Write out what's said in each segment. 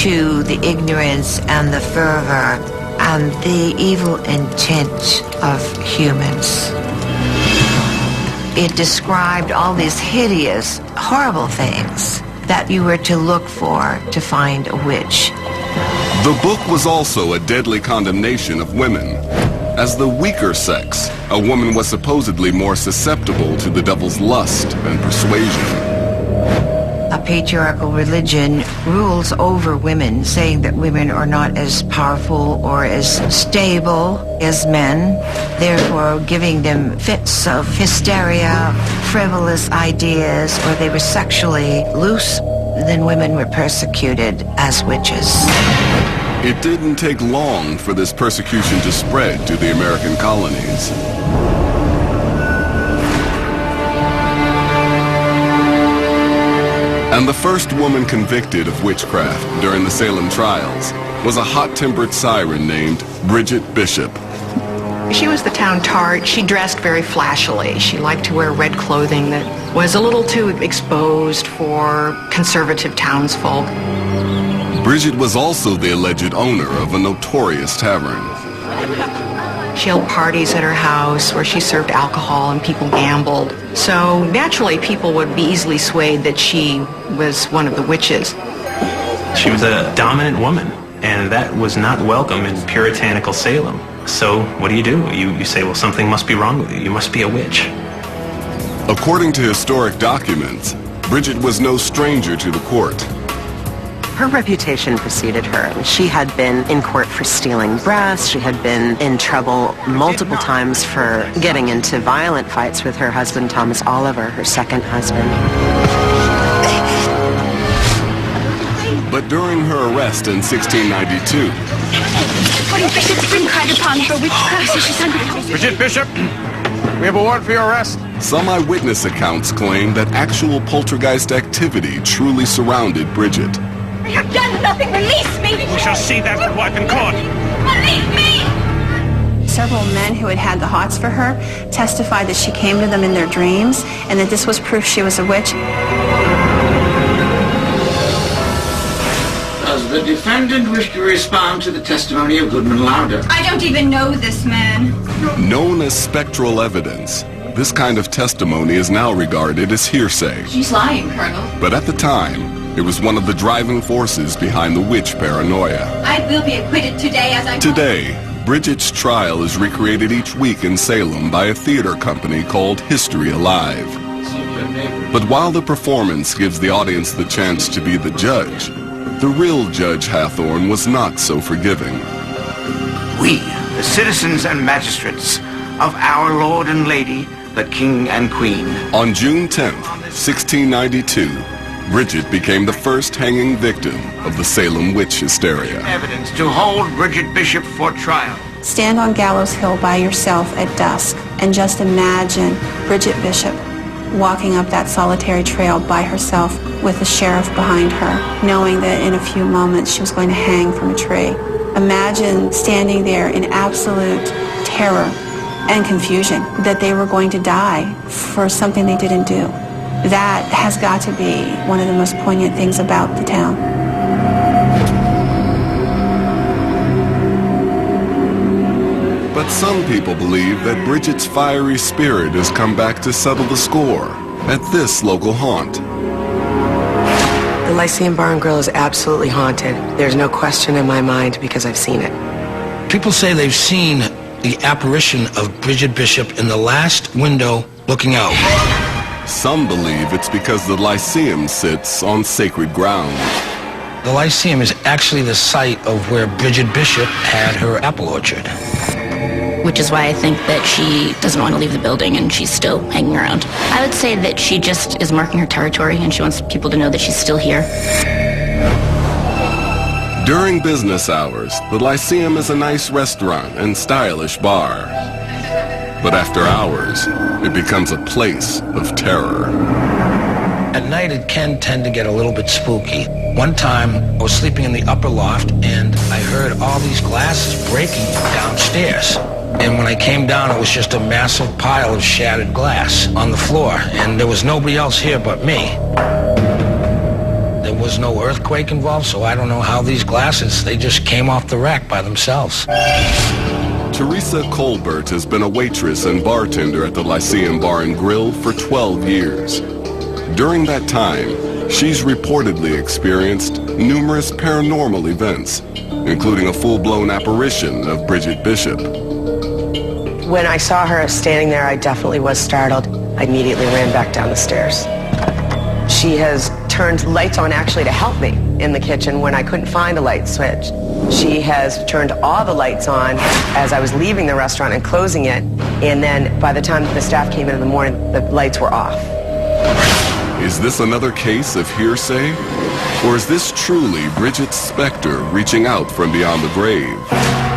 to the ignorance and the fervor and the evil intent of humans. It described all these hideous, horrible things that you were to look for to find a witch. The book was also a deadly condemnation of women. As the weaker sex, a woman was supposedly more susceptible to the devil's lust and persuasion. A patriarchal religion rules over women, saying that women are not as powerful or as stable as men, therefore giving them fits of hysteria, frivolous ideas, or they were sexually loose. Then women were persecuted as witches. It didn't take long for this persecution to spread to the American colonies. And the first woman convicted of witchcraft during the Salem trials was a hot-tempered siren named Bridget Bishop. She was the town tart. She dressed very flashily. She liked to wear red clothing that was a little too exposed for conservative townsfolk. Bridget was also the alleged owner of a notorious tavern. She held parties at her house where she served alcohol and people gambled. So naturally, people would be easily swayed that she was one of the witches. She was a dominant woman, and that was not welcome in puritanical Salem. So what do? You say, well, something must be wrong with you. You must be a witch. According to historic documents, Bridget was no stranger to the court. Her reputation preceded her. She had been in court for stealing breasts. She had been in trouble multiple times for getting into violent fights with her husband, Thomas Oliver, her second husband. But during her arrest in 1692... Bishop's been cried upon for witchcraft. Bridget Bishop, we have a warrant for your arrest. Some eyewitness accounts claim that actual poltergeist activity truly surrounded Bridget. I have done nothing. Release me. We shall see that wife in court. Release me. Several men who had had the hots for her testified that she came to them in their dreams and that this was proof she was a witch. Does the defendant wish to respond to the testimony of Goodman Lauder? I don't even know this man. Known as spectral evidence, this kind of testimony is now regarded as hearsay. She's lying, Colonel. But at the time, it was one of the driving forces behind the witch paranoia. I will be acquitted today as I... Today, Bridget's trial is recreated each week in Salem by a theater company called History Alive. But while the performance gives the audience the chance to be the judge, the real Judge Hathorne was not so forgiving. We, the citizens and magistrates of our Lord and Lady, the King and Queen. On June 10th, 1692, Bridget became the first hanging victim of the Salem witch hysteria. Evidence to hold Bridget Bishop for trial. Stand on Gallows Hill by yourself at dusk and just imagine Bridget Bishop walking up that solitary trail by herself with the sheriff behind her, knowing that in a few moments she was going to hang from a tree. Imagine standing there in absolute terror and confusion that they were going to die for something they didn't do. That has got to be one of the most poignant things about the town. But some people believe that Bridget's fiery spirit has come back to settle the score at this local haunt. The Lyceum Bar and Grill is absolutely haunted. There's no question in my mind because I've seen it. People say they've seen the apparition of Bridget Bishop in the last window looking out. Some believe it's because the Lyceum sits on sacred ground. The Lyceum is actually the site of where Bridget Bishop had her apple orchard. Which is why I think that she doesn't want to leave the building and she's still hanging around. I would say that she just is marking her territory and she wants people to know that she's still here. During business hours, the Lyceum is a nice restaurant and stylish bar. But after hours, it becomes a place of terror. At night, it can tend to get a little bit spooky. One time, I was sleeping in the upper loft, and I heard all these glasses breaking downstairs. And when I came down, it was just a massive pile of shattered glass on the floor, and there was nobody else here but me. There There was no earthquake involved, so I don't know how these glasses, they just came off the rack by themselves. Teresa Colbert has been a waitress and bartender at the Lyceum Bar and Grill for 12 years. During that time, she's reportedly experienced numerous paranormal events, including a full-blown apparition of Bridget Bishop. When I saw her standing there, I definitely was startled. I immediately ran back down the stairs. She has turned lights on actually to help me in the kitchen when I couldn't find a light switch. She has turned all the lights on as I was leaving the restaurant and closing it, and then by the time the staff came in the morning, the lights were off. Is this another case of hearsay? Or is this truly Bridget's specter reaching out from beyond the grave?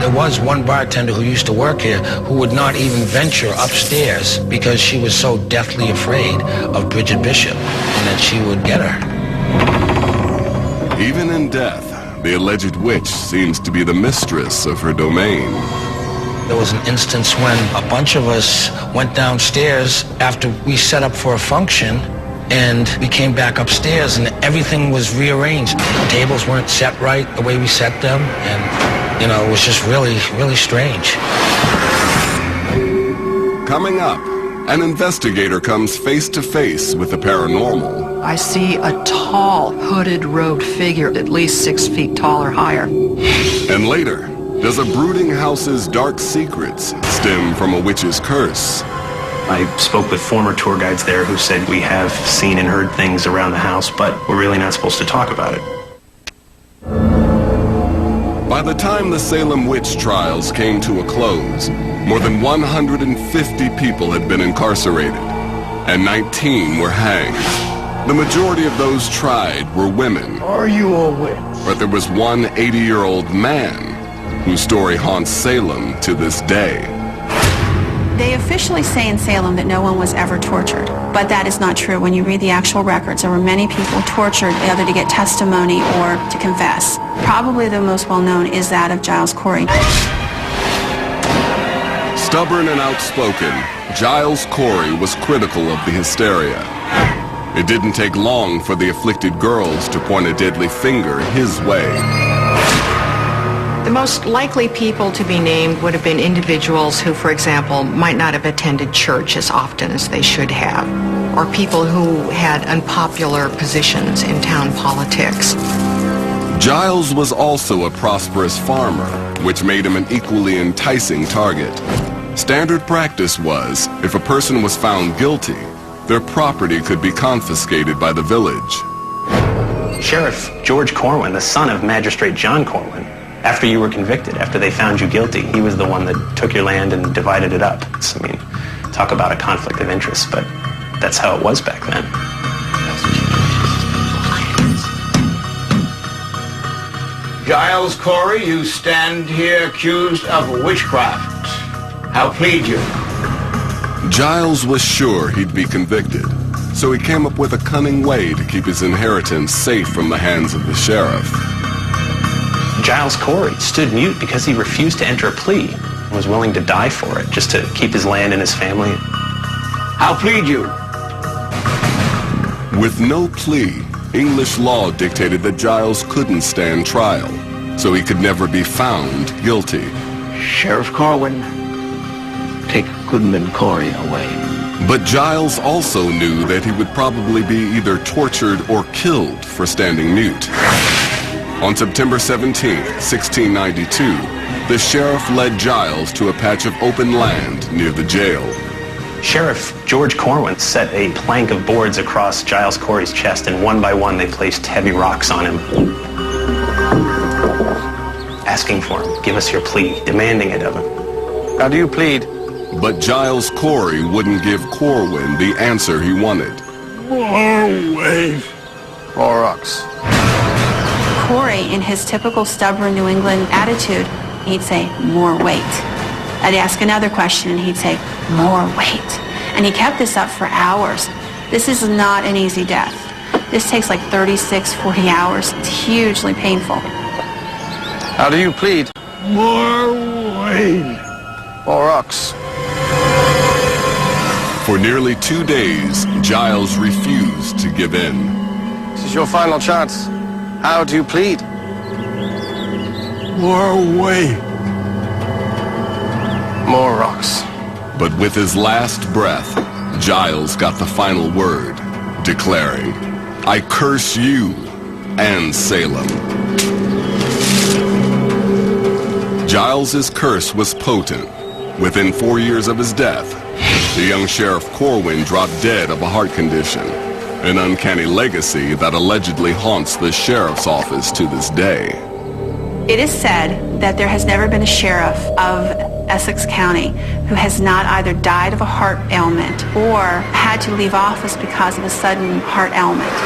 There was one bartender who used to work here who would not even venture upstairs because she was so deathly afraid of Bridget Bishop and that she would get her. Even in death, the alleged witch seems to be the mistress of her domain. There was an instance when a bunch of us went downstairs after we set up for a function, and we came back upstairs and everything was rearranged. The tables weren't set right the way we set them, and, you know, it was just really, really strange. Coming up, an investigator comes face to face with the paranormal. I see a tall, hooded, robed figure, at least 6 feet tall or higher. And later, does a brooding house's dark secrets stem from a witch's curse? I spoke with former tour guides there who said we have seen and heard things around the house, but we're really not supposed to talk about it. By the time the Salem witch trials came to a close, more than 150 people had been incarcerated, and 19 were hanged. The majority of those tried were women. Are you a witch? But there was one 80-year-old man whose story haunts Salem to this day. They officially say in Salem that no one was ever tortured, but that is not true. When you read the actual records, there were many people tortured either to get testimony or to confess. Probably the most well-known is that of Giles Corey. Stubborn and outspoken, Giles Corey was critical of the hysteria. It didn't take long for the afflicted girls to point a deadly finger his way. The most likely people to be named would have been individuals who, for example, might not have attended church as often as they should have, or people who had unpopular positions in town politics. Giles was also a prosperous farmer, which made him an equally enticing target. Standard practice was, if a person was found guilty, their property could be confiscated by the village. Sheriff George Corwin, the son of Magistrate John Corwin, after you were convicted, after they found you guilty, he was the one that took your land and divided it up. I mean, talk about a conflict of interest, but that's how it was back then. Giles Corey, you stand here accused of witchcraft. How plead you? Giles was sure he'd be convicted, so he came up with a cunning way to keep his inheritance safe from the hands of the sheriff. Giles Corey stood mute because he refused to enter a plea and was willing to die for it, just to keep his land and his family. How plead you? With no plea, English law dictated that Giles couldn't stand trial, so he could never be found guilty. Sheriff Corwin, take Goodman Corey away. But Giles also knew that he would probably be either tortured or killed for standing mute. On September 17, 1692, the sheriff led Giles to a patch of open land near the jail. Sheriff George Corwin set a plank of boards across Giles Corey's chest, and one by one they placed heavy rocks on him, asking for him, give us your plea, demanding it of him. How do you plead? But Giles Corey wouldn't give Corwin the answer he wanted. More weight. More rocks. Corey, in his typical stubborn New England attitude, he'd say, more weight. I'd ask another question and he'd say, more weight. And he kept this up for hours. This is not an easy death. This takes like 36, 40 hours. It's hugely painful. How do you plead? More weight. More rocks. For nearly 2 days, Giles refused to give in. is your final chance. How do you plead? More weight. More rocks. But with his last breath, Giles got the final word, declaring, "I curse you and Salem." Giles's curse was potent. Within 4 years of his death, the young Sheriff Corwin dropped dead of a heart condition, an uncanny legacy that allegedly haunts the sheriff's office to this day. It is said that there has never been a sheriff of Essex County who has not either died of a heart ailment or had to leave office because of a sudden heart ailment.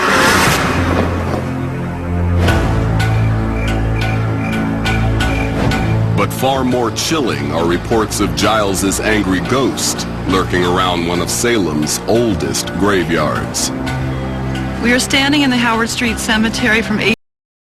But far more chilling are reports of Giles's angry ghost lurking around one of Salem's oldest graveyards. We are standing in the Howard Street Cemetery from